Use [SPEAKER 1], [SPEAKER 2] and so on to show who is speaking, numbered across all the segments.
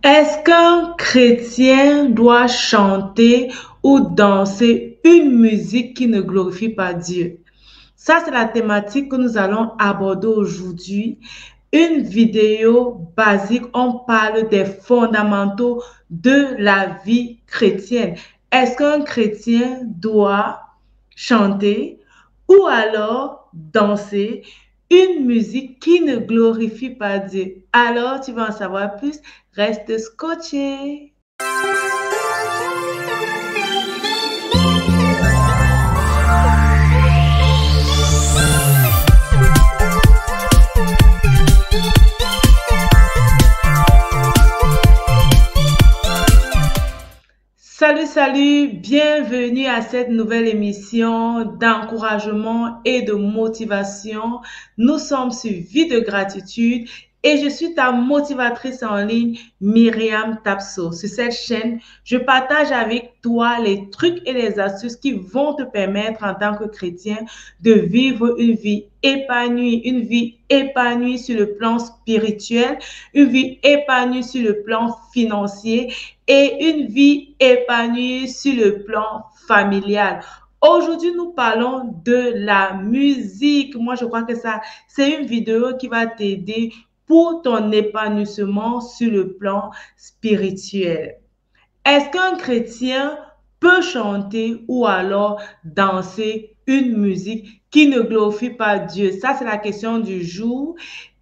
[SPEAKER 1] Est-ce qu'un chrétien doit chanter ou danser une musique qui ne glorifie pas Dieu? Ça, c'est la thématique que nous allons aborder aujourd'hui. Une vidéo basique, on parle des fondamentaux de la vie chrétienne. Est-ce qu'un chrétien doit chanter ou alors danser une musique qui ne glorifie pas Dieu? Alors, tu vas en savoir plus. Reste scotché. Salut, bienvenue à cette nouvelle émission d'encouragement et de motivation. Nous sommes sur Vie de gratitude et je suis ta motivatrice en ligne, Myriam Tapso. Sur cette chaîne, je partage avec toi les trucs et les astuces qui vont te permettre en tant que chrétien de vivre une vie épanouie sur le plan spirituel, une vie épanouie sur le plan financier et une vie épanouie sur le plan familial. Aujourd'hui, nous parlons de la musique. Moi, je crois que ça, c'est une vidéo qui va t'aider pour ton épanouissement sur le plan spirituel. Est-ce qu'un chrétien peut chanter ou alors danser une musique qui ne glorifie pas Dieu? Ça, c'est la question du jour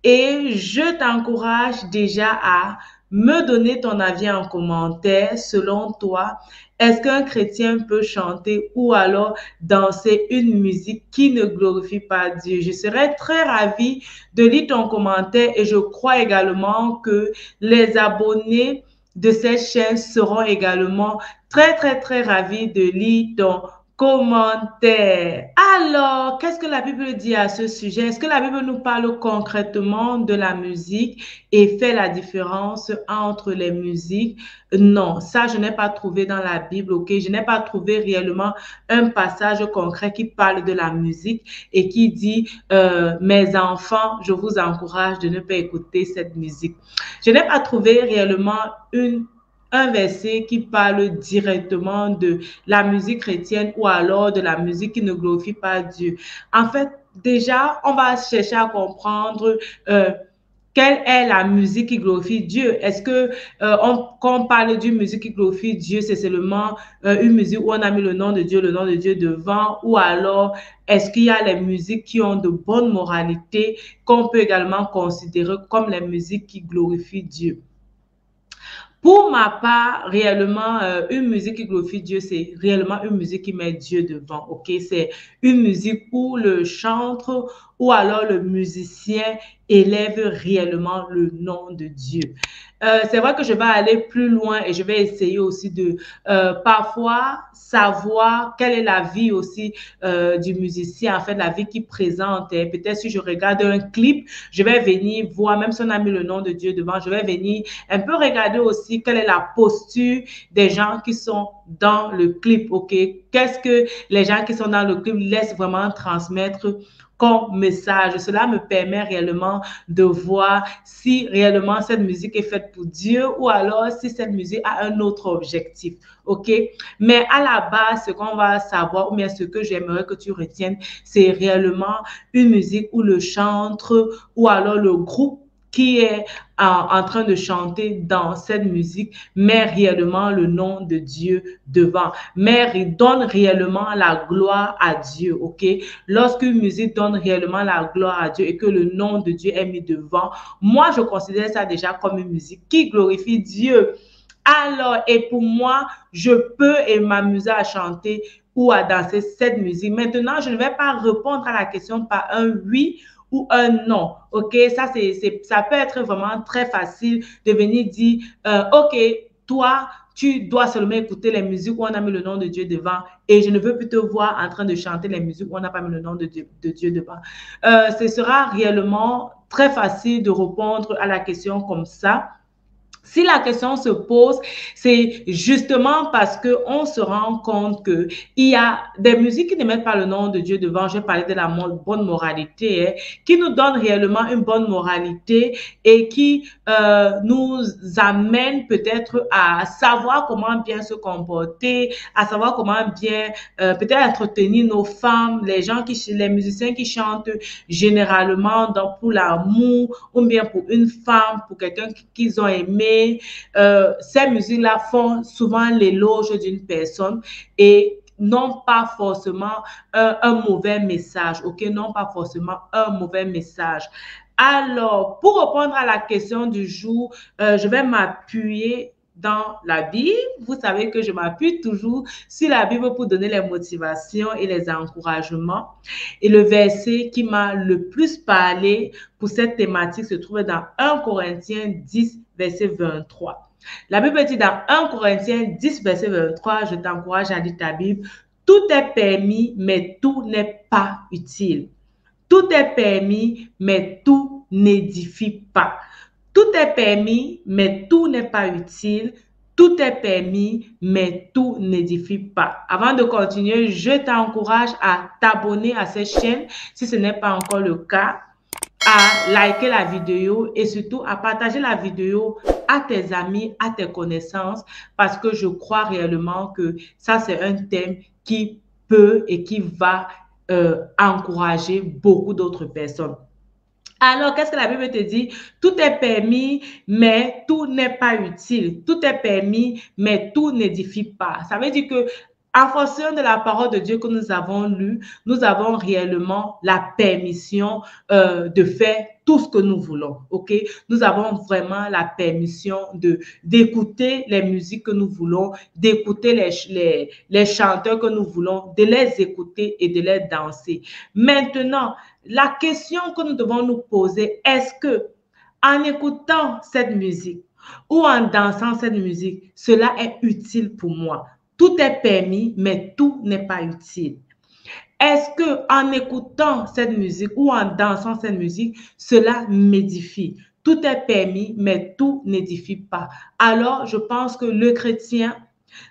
[SPEAKER 1] et je t'encourage déjà à me donner ton avis en commentaire. Selon toi, est-ce qu'un chrétien peut chanter ou alors danser une musique qui ne glorifie pas Dieu? Je serais très ravie de lire ton commentaire et je crois également que les abonnés de cette chaîne seront également très ravis de lire ton commentaire. Alors, qu'est-ce que la Bible dit à ce sujet? Est-ce que la Bible nous parle concrètement de la musique et fait la différence entre les musiques? Non, ça, je n'ai pas trouvé dans la Bible, ok? Je n'ai pas trouvé réellement un passage concret qui parle de la musique et qui dit mes enfants, je vous encourage de ne pas écouter cette musique. Je n'ai pas trouvé réellement un verset qui parle directement de la musique chrétienne ou alors de la musique qui ne glorifie pas Dieu. En fait, déjà, on va chercher à comprendre quelle est la musique qui glorifie Dieu. Est-ce que quand on parle d'une musique qui glorifie Dieu, c'est seulement une musique où on a mis le nom de Dieu devant, ou alors est-ce qu'il y a les musiques qui ont de bonnes moralités qu'on peut également considérer comme les musiques qui glorifient Dieu? Pour ma part, réellement, une musique qui glorifie Dieu, c'est réellement une musique qui met Dieu devant, ok? C'est une musique où le chanteur ou alors le musicien élève réellement le nom de Dieu. C'est vrai que je vais aller plus loin et je vais essayer aussi de parfois savoir quelle est la vie aussi du musicien, en fait, la vie qu'il présente. Peut-être si je regarde un clip, je vais venir voir, même si on a mis le nom de Dieu devant, je vais venir un peu regarder aussi quelle est la posture des gens qui sont dans le clip, ok? Qu'est-ce que les gens qui sont dans le clip laissent vraiment transmettre comme message. Cela me permet réellement de voir si réellement cette musique est faite pour Dieu ou alors si cette musique a un autre objectif, ok? Mais à la base, ce qu'on va savoir, ou bien ce que j'aimerais que tu retiennes, c'est réellement une musique où le chanteur ou alors le groupe qui est en train de chanter dans cette musique met réellement le nom de Dieu devant, mais donne réellement la gloire à Dieu, ok? Lorsqu'une musique donne réellement la gloire à Dieu et que le nom de Dieu est mis devant, moi, je considère ça déjà comme une musique qui glorifie Dieu. Alors, et pour moi, je peux m'amuser à chanter ou à danser cette musique. Maintenant, je ne vais pas répondre à la question par un oui ou un non, ok? Ça peut être vraiment très facile de venir dire, ok, toi, tu dois seulement écouter les musiques où on a mis le nom de Dieu devant et je ne veux plus te voir en train de chanter les musiques où on n'a pas mis le nom de Dieu devant. Ce sera réellement très facile de répondre à la question comme ça. Si la question se pose, c'est justement parce qu'on se rend compte qu'il y a des musiques qui ne mettent pas le nom de Dieu devant. Je vais parler de la bonne moralité, hein, qui nous donne réellement une bonne moralité et qui nous amène peut-être à savoir comment bien se comporter, à savoir comment bien peut-être entretenir nos femmes, les musiciens qui chantent généralement pour l'amour ou bien pour une femme, pour quelqu'un qu'ils ont aimé. Ces musiques-là font souvent l'éloge d'une personne et non pas forcément un mauvais message, ok? Non pas forcément un mauvais message. Alors, pour répondre à la question du jour, je vais m'appuyer dans la Bible. Vous savez que je m'appuie toujours sur la Bible pour donner les motivations et les encouragements. Et le verset qui m'a le plus parlé pour cette thématique se trouve dans 1 Corinthiens 10, verset 23. La Bible dit dans 1 Corinthiens 10, verset 23, je t'encourage à lire ta Bible, tout est permis, mais tout n'est pas utile. Tout est permis, mais tout n'édifie pas. Tout est permis, mais tout n'est pas utile. Tout est permis, mais tout n'édifie pas. Avant de continuer, je t'encourage à t'abonner à cette chaîne si ce n'est pas encore le cas, à liker la vidéo et surtout à partager la vidéo à tes amis, à tes connaissances, parce que je crois réellement que ça, c'est un thème qui peut et qui va encourager beaucoup d'autres personnes. Alors, qu'est-ce que la Bible te dit? Tout est permis, mais tout n'est pas utile. Tout est permis, mais tout n'édifie pas. Ça veut dire que, en fonction de la parole de Dieu que nous avons lue, nous avons réellement la permission de faire tout ce que nous voulons, ok? Nous avons vraiment la permission d'écouter les musiques que nous voulons, d'écouter les chanteurs que nous voulons, de les écouter et de les danser. Maintenant, la question que nous devons nous poser, est-ce que en écoutant cette musique ou en dansant cette musique, cela est utile pour moi? Tout est permis, mais tout n'est pas utile. Est-ce que en écoutant cette musique ou en dansant cette musique, cela m'édifie? Tout est permis, mais tout n'édifie pas. Alors, je pense que le chrétien,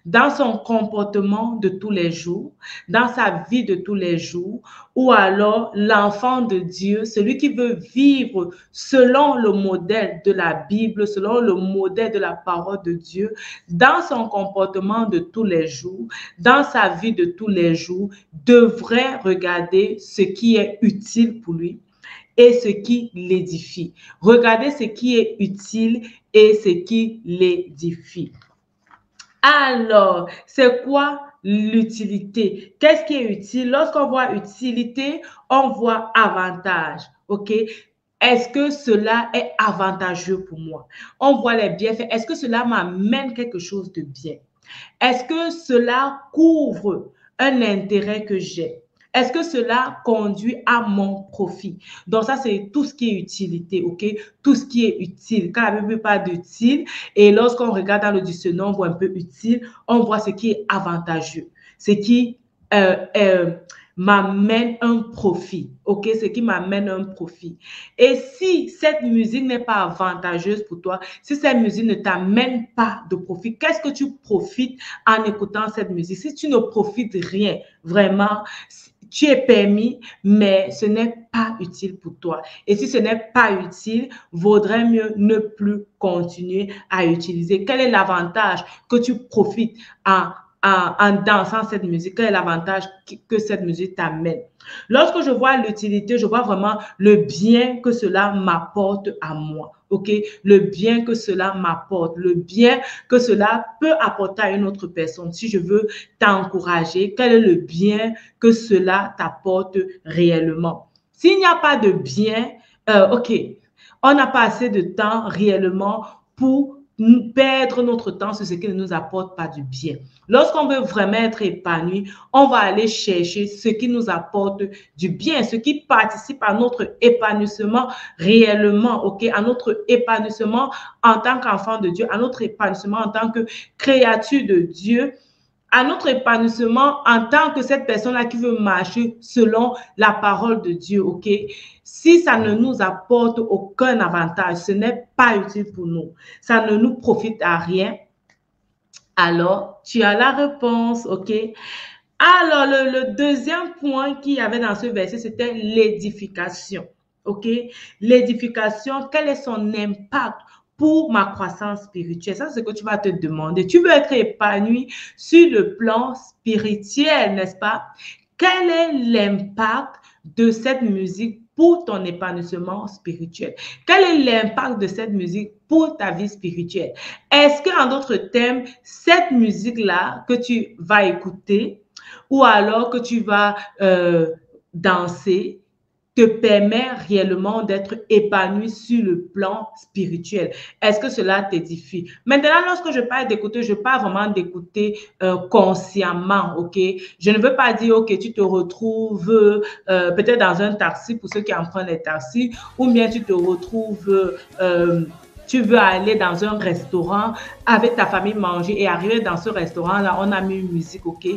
[SPEAKER 1] dans son comportement de tous les jours, dans sa vie de tous les jours, ou alors l'enfant de Dieu, celui qui veut vivre selon le modèle de la Bible, selon le modèle de la parole de Dieu, dans son comportement de tous les jours, dans sa vie de tous les jours, devrait regarder ce qui est utile pour lui et ce qui l'édifie. Regardez ce qui est utile et ce qui l'édifie. Alors, c'est quoi l'utilité? Qu'est-ce qui est utile? Lorsqu'on voit utilité, on voit avantage, ok? Est-ce que cela est avantageux pour moi? On voit les bienfaits. Est-ce que cela m'amène quelque chose de bien? Est-ce que cela couvre un intérêt que j'ai? Est-ce que cela conduit à mon profit? Donc ça, c'est tout ce qui est utilité, ok? Tout ce qui est utile. Quand la Bible parle d'utile, et lorsqu'on regarde dans le dictionnaire, on voit un peu utile, on voit ce qui est avantageux, ce qui m'amène un profit, ok? Ce qui m'amène un profit. Et si cette musique n'est pas avantageuse pour toi, si cette musique ne t'amène pas de profit, qu'est-ce que tu profites en écoutant cette musique? Si tu ne profites rien, vraiment, tu es permis, mais ce n'est pas utile pour toi. Et si ce n'est pas utile, vaudrait mieux ne plus continuer à utiliser. Quel est l'avantage que tu profites en dansant cette musique? Quel est l'avantage que cette musique t'amène? Lorsque je vois l'utilité, je vois vraiment le bien que cela m'apporte à moi. Ok? Le bien que cela m'apporte, le bien que cela peut apporter à une autre personne. Si je veux t'encourager, quel est le bien que cela t'apporte réellement? S'il n'y a pas de bien, ok, on n'a pas assez de temps réellement pour perdre notre temps sur ce qui ne nous apporte pas du bien. Lorsqu'on veut vraiment être épanoui, on va aller chercher ce qui nous apporte du bien, ce qui participe à notre épanouissement réellement, ok, à notre épanouissement en tant qu'enfant de Dieu, à notre épanouissement en tant que créature de Dieu, à notre épanouissement en tant que cette personne-là qui veut marcher selon la parole de Dieu, ok? Si ça ne nous apporte aucun avantage, ce n'est pas utile pour nous, ça ne nous profite à rien, alors tu as la réponse, ok? Alors, le deuxième point qu'il y avait dans ce verset, c'était l'édification. OK? L'édification, quel est son impact pour ma croissance spirituelle? Ça, c'est ce que tu vas te demander. Tu veux être épanoui sur le plan spirituel, n'est-ce pas? Quel est l'impact de cette musique pour ton épanouissement spirituel? Quel est l'impact de cette musique pour ta vie spirituelle? Est-ce qu'en d'autres termes, cette musique-là que tu vas écouter, ou alors que tu vas danser, te permet réellement d'être épanoui sur le plan spirituel. Est-ce que cela t'édifie? Maintenant, lorsque je parle d'écouter, je parle vraiment d'écouter consciemment, ok? Je ne veux pas dire, ok, tu te retrouves peut-être dans un taxi, pour ceux qui empruntent les taxis, ou bien tu te retrouves... tu veux aller dans un restaurant avec ta famille manger et arriver dans ce restaurant-là, on a mis une musique, ok?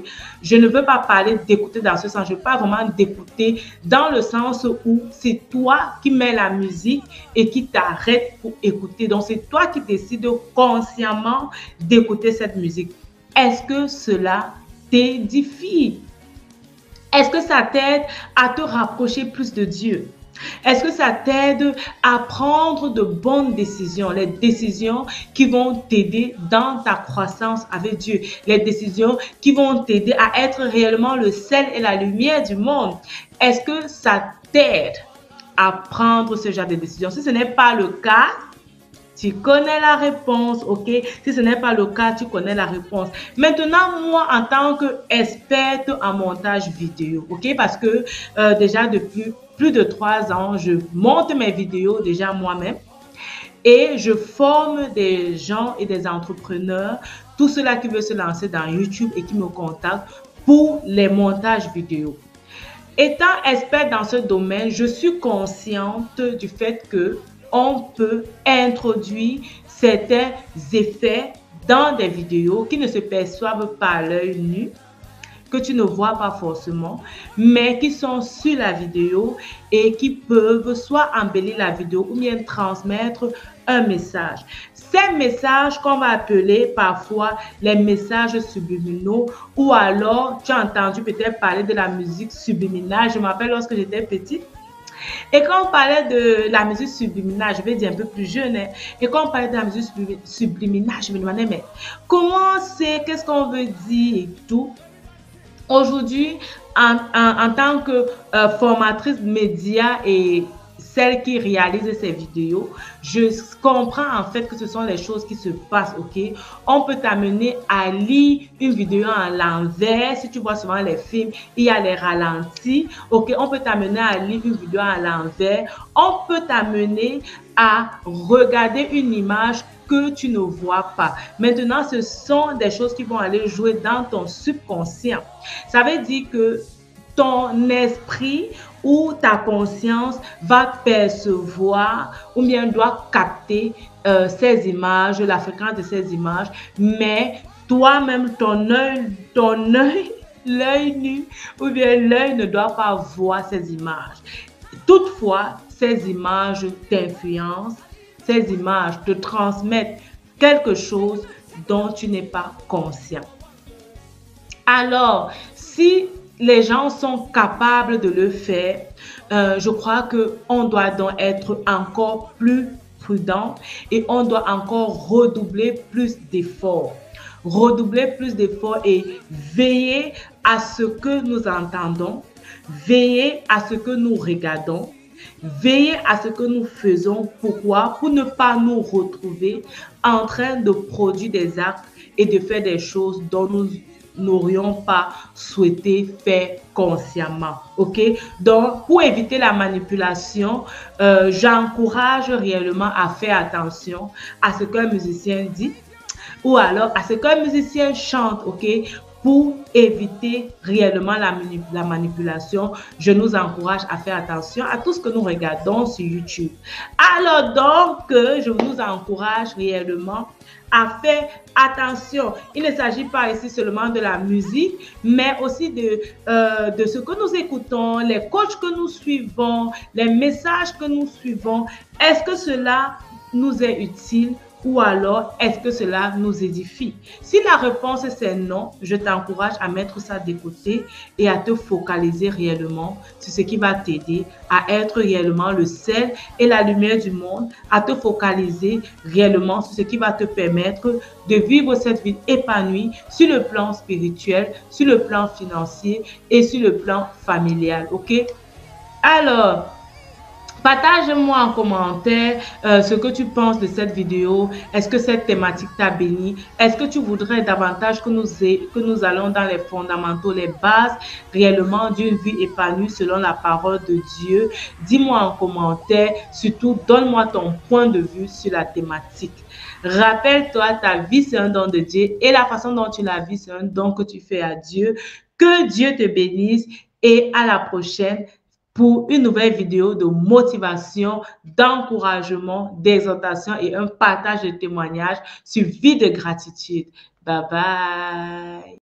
[SPEAKER 1] Je ne veux pas parler d'écouter dans ce sens, je veux pas vraiment d'écouter dans le sens où c'est toi qui mets la musique et qui t'arrête pour écouter. Donc, c'est toi qui décides consciemment d'écouter cette musique. Est-ce que cela t'édifie? Est-ce que ça t'aide à te rapprocher plus de Dieu? Est-ce que ça t'aide à prendre de bonnes décisions, les décisions qui vont t'aider dans ta croissance avec Dieu, les décisions qui vont t'aider à être réellement le sel et la lumière du monde? Est-ce que ça t'aide à prendre ce genre de décisions? Si ce n'est pas le cas, tu connais la réponse, ok? Si ce n'est pas le cas, tu connais la réponse. Maintenant, moi, en tant qu'experte en montage vidéo, ok? Parce que déjà depuis plus de 3 ans, je monte mes vidéos déjà moi-même et je forme des gens et des entrepreneurs, tous ceux-là qui veulent se lancer dans YouTube et qui me contactent pour les montages vidéo. Étant experte dans ce domaine, je suis consciente du fait que on peut introduire certains effets dans des vidéos qui ne se perçoivent pas à l'œil nu, que tu ne vois pas forcément, mais qui sont sur la vidéo et qui peuvent soit embellir la vidéo ou bien transmettre un message. Ces messages qu'on va appeler parfois les messages subliminaux, ou alors tu as entendu peut-être parler de la musique subliminale. Je me rappelle lorsque j'étais petite, et quand on parlait de la musique subliminale, je vais dire un peu plus jeune, hein, et quand on parlait de la musique subliminale, je me demandais, mais comment c'est, qu'est-ce qu'on veut dire et tout. Aujourd'hui, en tant que formatrice média et celle qui réalise ces vidéos, je comprends en fait que ce sont les choses qui se passent, ok? On peut t'amener à lire une vidéo à l'envers. Si tu vois souvent les films, il y a les ralentis, ok? On peut t'amener à lire une vidéo à l'envers. On peut t'amener à regarder une image que tu ne vois pas. Maintenant, ce sont des choses qui vont aller jouer dans ton subconscient. Ça veut dire que ton esprit ou ta conscience va percevoir ou bien doit capter ces images, la fréquence de ces images, mais toi-même, l'œil nu ou bien l'œil ne doit pas voir ces images. Toutefois, ces images t'influencent, ces images te transmettent quelque chose dont tu n'es pas conscient. Alors, si les gens sont capables de le faire, je crois qu'on doit donc être encore plus prudent et on doit encore redoubler plus d'efforts. Redoubler plus d'efforts et veiller à ce que nous entendons, veiller à ce que nous regardons, veiller à ce que nous faisons. Pourquoi? Pour ne pas nous retrouver en train de produire des actes et de faire des choses dont nous n'aurions pas souhaité faire consciemment. Ok? Donc, pour éviter la manipulation, j'encourage réellement à faire attention à ce qu'un musicien dit ou alors à ce qu'un musicien chante, ok? Pour éviter réellement la manipulation, je nous encourage à faire attention à tout ce que nous regardons sur YouTube. Alors donc, je vous encourage réellement à faire attention. Il ne s'agit pas ici seulement de la musique, mais aussi de ce que nous écoutons, les coachs que nous suivons, les messages que nous suivons. Est-ce que cela nous est utile ou alors est-ce que cela nous édifie? Si la réponse c'est non, je t'encourage à mettre ça de côté et à te focaliser réellement sur ce qui va t'aider à être réellement le sel et la lumière du monde, à te focaliser réellement sur ce qui va te permettre de vivre cette vie épanouie sur le plan spirituel, sur le plan financier et sur le plan familial. OK? Alors, partage-moi en commentaire ce que tu penses de cette vidéo. Est-ce que cette thématique t'a béni? Est-ce que tu voudrais davantage que nous allons dans les fondamentaux, les bases réellement d'une vie épanouie selon la parole de Dieu? Dis-moi en commentaire. Surtout, donne-moi ton point de vue sur la thématique. Rappelle-toi, ta vie, c'est un don de Dieu et la façon dont tu la vis, c'est un don que tu fais à Dieu. Que Dieu te bénisse et à la prochaine pour une nouvelle vidéo de motivation, d'encouragement, d'exhortation et un partage de témoignages sur vie de gratitude. Bye bye.